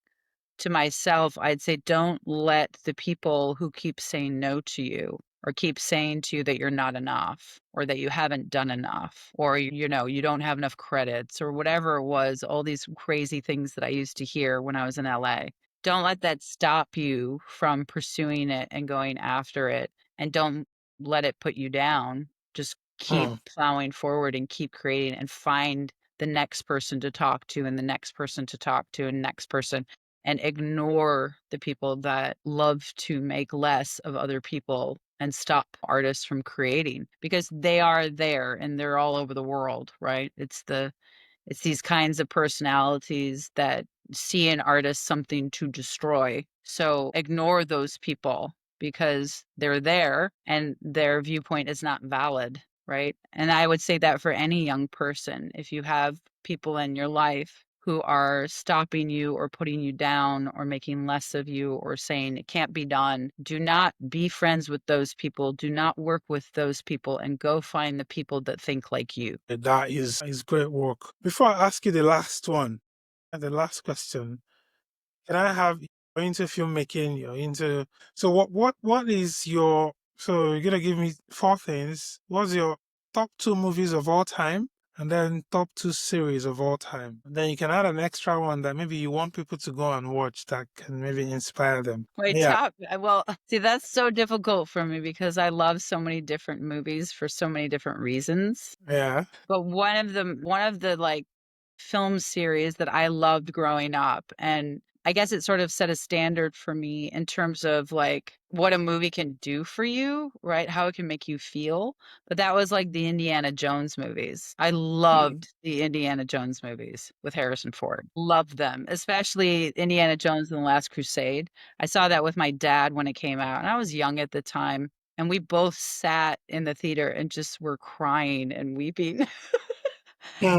to myself, I'd say don't let the people who keep saying no to you or keep saying to you that you're not enough or that you haven't done enough or you don't have enough credits or whatever it was, all these crazy things that I used to hear when I was in LA. Don't let that stop you from pursuing it and going after it, and don't let it put you down. Just keep Hmm. plowing forward and keep creating and find the next person to talk to and the next person to talk to and next person, and ignore the people that love to make less of other people and stop artists from creating because they are there and they're all over the world, right? It's these kinds of personalities that see in artists something to destroy. So ignore those people because they're there and their viewpoint is not valid, right? And I would say that for any young person, if you have people in your life who are stopping you or putting you down or making less of you or saying it can't be done, do not be friends with those people. Do not work with those people and go find the people that think like you. That is great work. Before I ask you the last one, and the last question, can I have you're into filmmaking, you're into so what is your so you're gonna give me four things. What's your top two movies of all time? And then top two series of all time. And then you can add an extra one that maybe you want people to go and watch that can maybe inspire them. Wait, Yeah. top well, see, that's so difficult for me because I love so many different movies for so many different reasons. Yeah. But one of the, like, film series that I loved growing up, and I guess it sort of set a standard for me in terms of, like, what a movie can do for you, right? How it can make you feel, but that was, like, the Indiana Jones movies. I Hmm. loved the Indiana Jones movies with Harrison Ford. Loved them, especially Indiana Jones and the Last Crusade. I saw that with my dad when it came out, and I was young at the time, and we both sat in the theater and just were crying and weeping.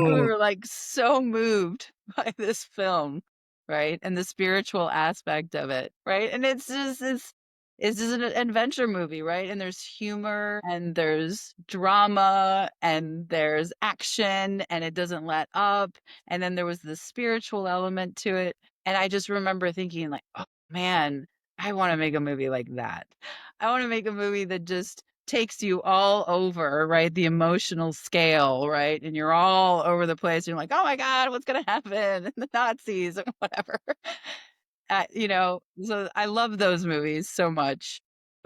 And we Hmm. were, like, so moved by this film, right? And the spiritual aspect of it, right? And it's just an adventure movie, right? And there's humor, and there's drama, and there's action, and it doesn't let up, and then there was the spiritual element to it, and I just remember thinking like, "Oh, man, I wanna make a movie like that." I wanna make a movie that just takes you all over, right? The emotional scale, right? And you're all over the place. You're like, oh my God, what's going to happen? The Nazis or whatever. So I love those movies so much.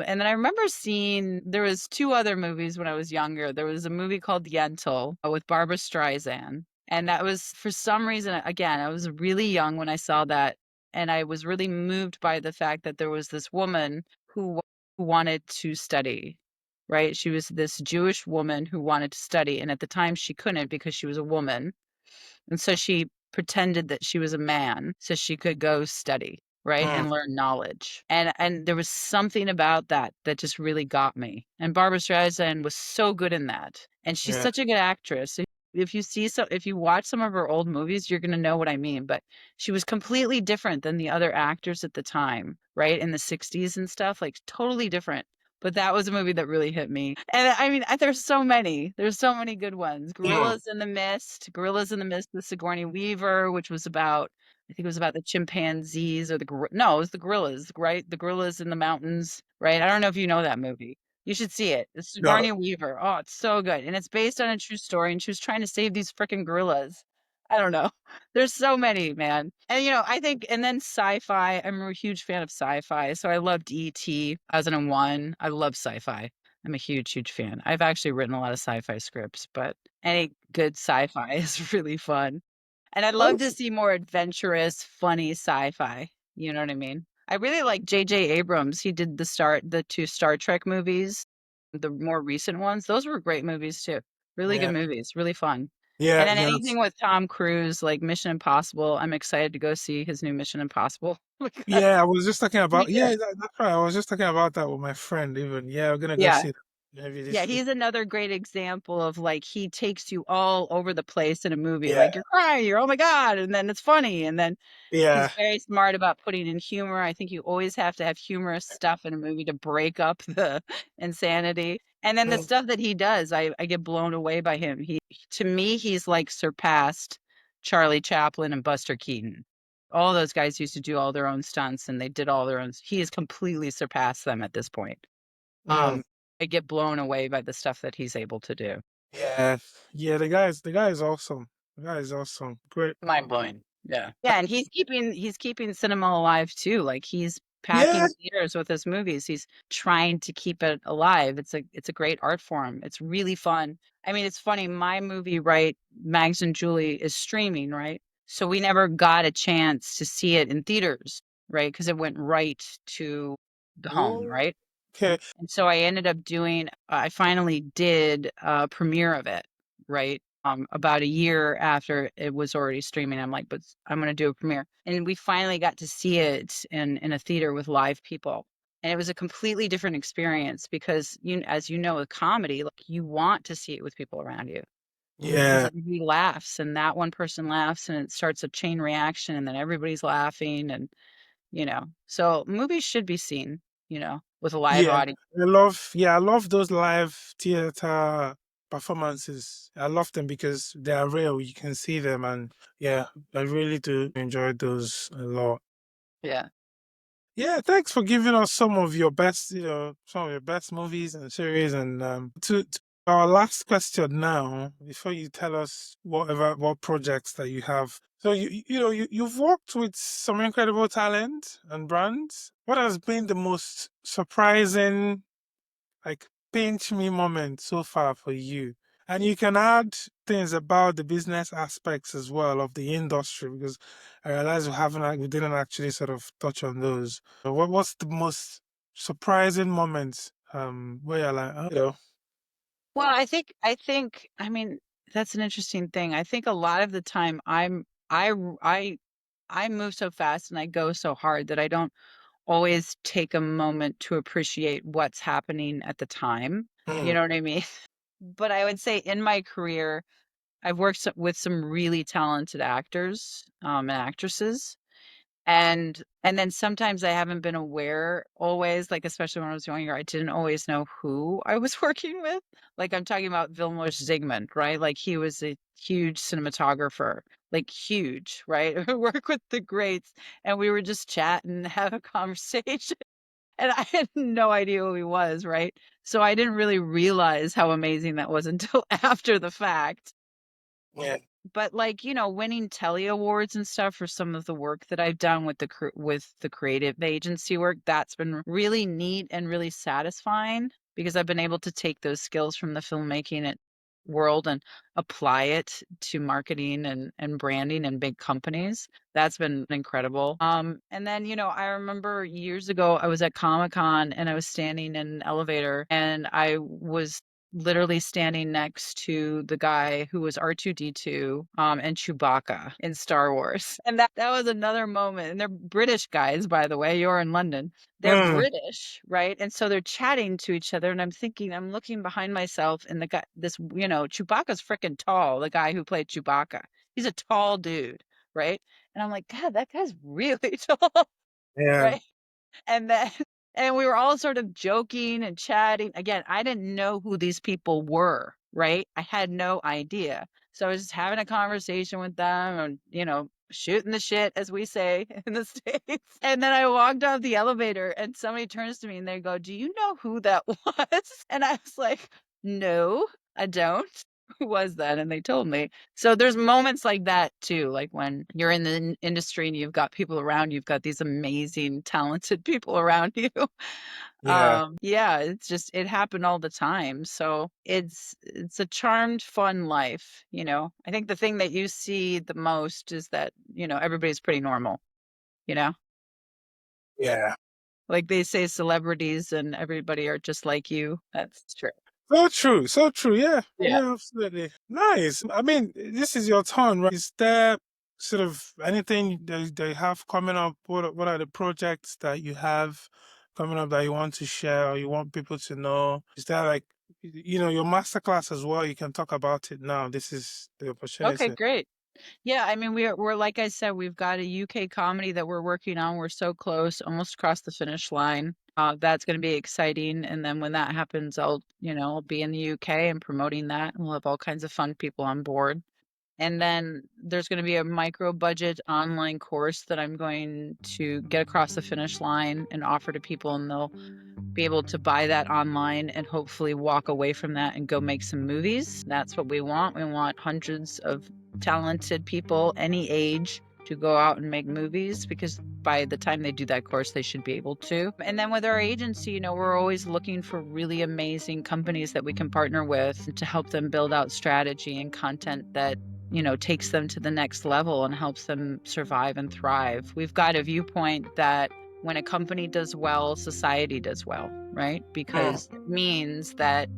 And then I remember seeing there was two other movies when I was younger. There was a movie called Yentl with Barbara Streisand. And that was for some reason, again, I was really young when I saw that. And I was really moved by the fact that there was this woman who wanted to study, right? She was this Jewish woman who wanted to study. And at the time she couldn't because she was a woman. And so she pretended that she was a man so she could go study, right? Mm, And learn knowledge. And there was something about that that just really got me. And Barbara Streisand was so good in that. And she's yeah. such a good actress. If you watch some of her old movies, you're going to know what I mean, but she was completely different than the other actors at the time, right? In the 60s and stuff, like totally different. But that was a movie that really hit me. And I mean, there's so many. There's so many good ones. Mm, Gorillas in the Mist with Sigourney Weaver, which was about, I think it was about the chimpanzees or no, it was the gorillas, right? The gorillas in the mountains, right? I don't know if you know that movie. You should see it. It's no. Sigourney Weaver. Oh, it's so good. And it's based on a true story, and she was trying to save these freaking gorillas. I don't know. There's so many, man. And I think, and then sci-fi. I'm a huge fan of sci-fi. So I loved E.T. 2001. I love sci-fi. I'm a huge, huge fan. I've actually written a lot of sci-fi scripts, but any good sci-fi is really fun. And I'd love to Also, see more adventurous, funny sci-fi. You know what I mean? I really like J.J. Abrams. He did the two Star Trek movies, the more recent ones. Those were great movies too. Really good yeah, movies, really fun. And yeah, then yes. anything with Tom Cruise, like Mission Impossible, I'm excited to go see his new Mission Impossible because Yeah, I was just talking he about, did. that's right. I was just talking about that with my friend even. Yeah, we're gonna go Yeah. see that maybe Yeah, this week. he's another great example of like he takes you all over the place in a movie. Yeah, Like you're crying, you're oh my God, and then it's funny. And then he's yeah. very smart about putting in humor. I think you always have to have humorous stuff in a movie to break up the insanity. And then the Mm, stuff that he does, I get blown away by him. To me, he's like surpassed Charlie Chaplin and Buster Keaton. All those guys used to do all their own stunts and they did all their own. He has completely surpassed them at this point. mm, I get blown away by the stuff that he's able to do. yeah, yeah. The guy is awesome. The guy is awesome. Great. Mind-blowing. Yeah. Yeah, and he's keeping cinema alive too. Like he's Yeah, packing theaters with his movies. He's trying to keep it alive. It's a great art form. It's really fun. I mean, it's funny. My movie, right, Mags and Julie is streaming, right? So we never got a chance to see it in theaters, right? Because it went right to the home, oh, right? okay. And so I finally did a premiere of it, right? About a year after it was already streaming. I'm like, but I'm going to do a premiere. And we finally got to see it in a theater with live people. And it was a completely different experience because as you know, with comedy, like you want to see it with people around you because Yeah, everybody laughs and that one person laughs and it starts a chain reaction and then everybody's laughing so movies should be seen, with a live yeah. audience. I love those live theater performances. I love them because they are real. You can see them, and yeah, I really do enjoy those a lot. Yeah. Yeah, thanks for giving us some of your best movies and series. And to our last question now, before you tell us what projects that you have. So you've worked with some incredible talent and brands. What has been the most surprising, like, pinch me moment so far for you? And you can add things about the business aspects as well of the industry because I realize we didn't actually sort of touch on those. So what's the most surprising moments where you're like, Well, I mean, that's an interesting thing. I think a lot of the time I move so fast and I go so hard that I don't always take a moment to appreciate what's happening at the time. You mm, know what I mean? But I would say in my career, I've worked with some really talented actors, and actresses. And then sometimes I haven't been aware always, like, especially when I was younger, I didn't always know who I was working with. Like, I'm talking about Vilmos Zsigmond, right? Like, he was a huge cinematographer, like, huge, right? Work with the greats, and we were just chatting, have a conversation. And I had no idea who he was, right? So I didn't really realize how amazing that was until after the fact. Yeah. But, like, winning Telly Awards and stuff for some of the work that I've done with the creative agency work, that's been really neat and really satisfying because I've been able to take those skills from the filmmaking world and apply it to marketing and branding and big companies. That's been incredible. And then, I remember years ago I was at Comic-Con and I was standing in an elevator and I was literally standing next to the guy who was R2D2 and Chewbacca in Star Wars. And that was another moment. And they're British guys, by the way. You're in London. They're Mm, British, right? And so they're chatting to each other. And I'm looking behind myself, and the guy, Chewbacca's freaking tall, the guy who played Chewbacca. He's a tall dude, right? And I'm like, God, that guy's really tall, yeah. right? And then and we were all sort of joking and chatting. Again, I didn't know who these people were, right? I had no idea. So I was just having a conversation with them and, shooting the shit, as we say in the States. And then I walked off the elevator and somebody turns to me and they go, "Do you know who that was?" And I was like, "No, I don't." Who was that? And they told me. So there's moments like that too, like when you're in the industry and you've got people around, you've got these amazing, talented people around you. Yeah. Yeah, it happened all the time. So it's a charmed, fun life, I think the thing that you see the most is that, everybody's pretty normal, you know? Yeah. Like they say celebrities and everybody are just like you. That's true. So true. So true. Yeah. Yeah. Yeah, absolutely. Nice. I mean, this is your turn, right? Is there sort of anything that you have coming up? What are the projects that you have coming up that you want to share or you want people to know? Is there like, your masterclass as well? You can talk about it now. This is the Okay, opportunity. great. Yeah, I mean, we're like I said, we've got a UK comedy that we're working on. We're so close, almost across the finish line. That's going to be exciting. And then when that happens, I'll be in the UK and promoting that, and we'll have all kinds of fun people on board. And then there's going to be a micro budget online course that I'm going to get across the finish line and offer to people, and they'll be able to buy that online and hopefully walk away from that and go make some movies. That's what we want. We want hundreds of talented people, any age, to go out and make movies because by the time they do that course, they should be able to. And then with our agency, we're always looking for really amazing companies that we can partner with to help them build out strategy and content that takes them to the next level and helps them survive and thrive. We've got a viewpoint that when a company does well, society does well, right? Mm, Because it means that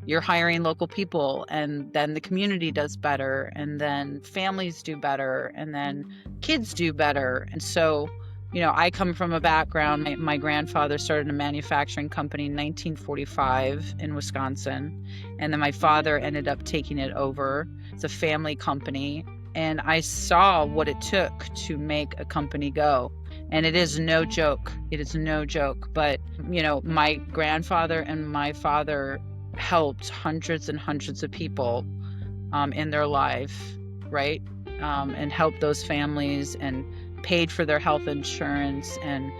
you're hiring local people and then the community does better and then families do better and then kids do better. And so, I come from a background, my grandfather started a manufacturing company in 1945 in Wisconsin. And then my father ended up taking it over. It's a family company. And I saw what it took to make a company go. And it is no joke. It is no joke. But, my grandfather and my father helped hundreds and hundreds of people in their life, right? And helped those families and paid for their health insurance and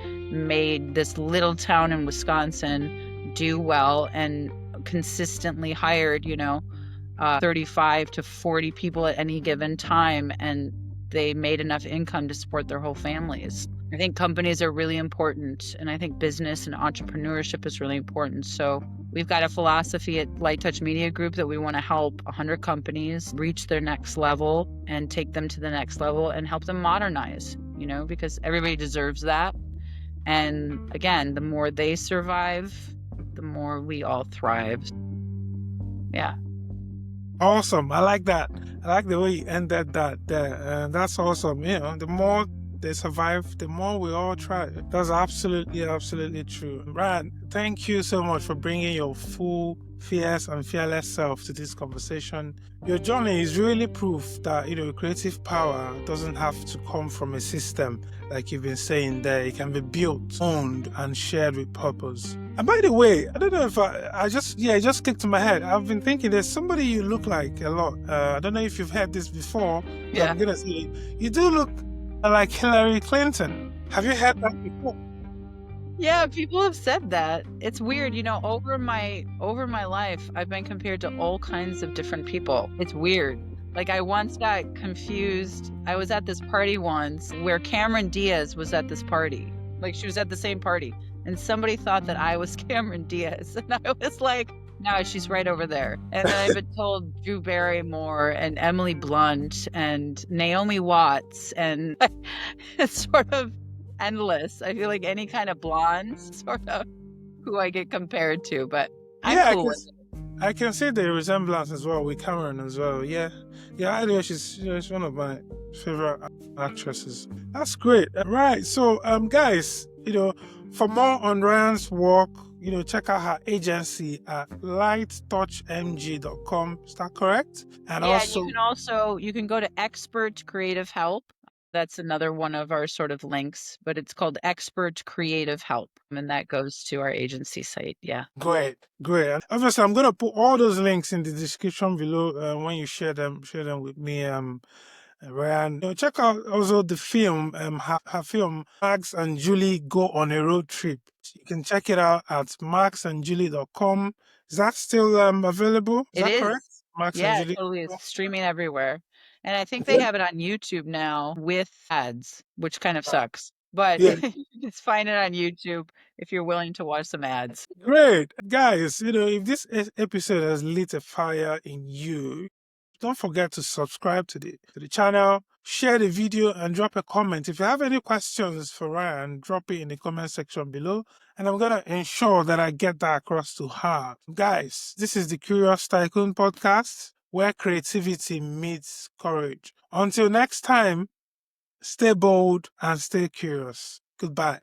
made this little town in Wisconsin do well and consistently hired, 35 to 40 people at any given time. And they made enough income to support their whole families. I think companies are really important, and I think business and entrepreneurship is really important. So we've got a philosophy at Light Touch Media Group that we want to help 100 companies reach their next level and take them to the next level and help them modernize, because everybody deserves that. And again, the more they survive, the more we all thrive. Yeah. awesome. I like that. I like the way you ended that there. And that's awesome. The more they survive, the more we all try. That's absolutely, absolutely true. Ryan, thank you so much for bringing your full, fierce, and fearless self to this conversation. Your journey is really proof that, creative power doesn't have to come from a system, like you've been saying there. It can be built, owned, and shared with purpose. And by the way, I don't know if it just clicked to my head. I've been thinking there's somebody you look like a lot. I don't know if you've heard this before. Yeah. I'm going to say, you do look like Hillary Clinton. Have you heard that before? Yeah, people have said that. It's weird, over my life, I've been compared to all kinds of different people. It's weird. Like I once got confused. I was at this party once where Cameron Diaz was at this party. Like she was at the same party, and somebody thought that I was Cameron Diaz, and I was like, "No, she's right over there." And then I've been told Drew Barrymore and Emily Blunt and Naomi Watts, and it's sort of endless. I feel like any kind of blondes sort of who I get compared to, but I'm Yeah, cool with it. I can see the resemblance as well with Cameron as well. Yeah, yeah. I know she's one of my favorite actresses. That's great. Right. So, guys, for more on Ryan's work, check out her agency at lighttouchmg.com. Is that correct? And Yeah, and also, you can go to Expert Creative Help. That's another one of our sort of links, but it's called Expert Creative Help, and that goes to our agency site. Yeah. great, great. And obviously, I'm gonna put all those links in the description below when you share them with me. Ryan, check out also the film, her film, Max and Julie Go on a Road Trip. You can check it out at maxandjulie.com. Is that still available? Is It that correct? is. Max and Yeah, it Julie. totally is streaming everywhere. And I think they have it on YouTube now with ads, which kind of sucks. But Yeah. you can just find it on YouTube if you're willing to watch some ads. Great. Guys, if this episode has lit a fire in you, don't forget to subscribe to the channel, share the video, and drop a comment. If you have any questions for Ryan, drop it in the comment section below, and I'm going to ensure that I get that across to her. Guys, this is the Curious Tycoon Podcast, where creativity meets courage. Until next time, stay bold and stay curious. Goodbye.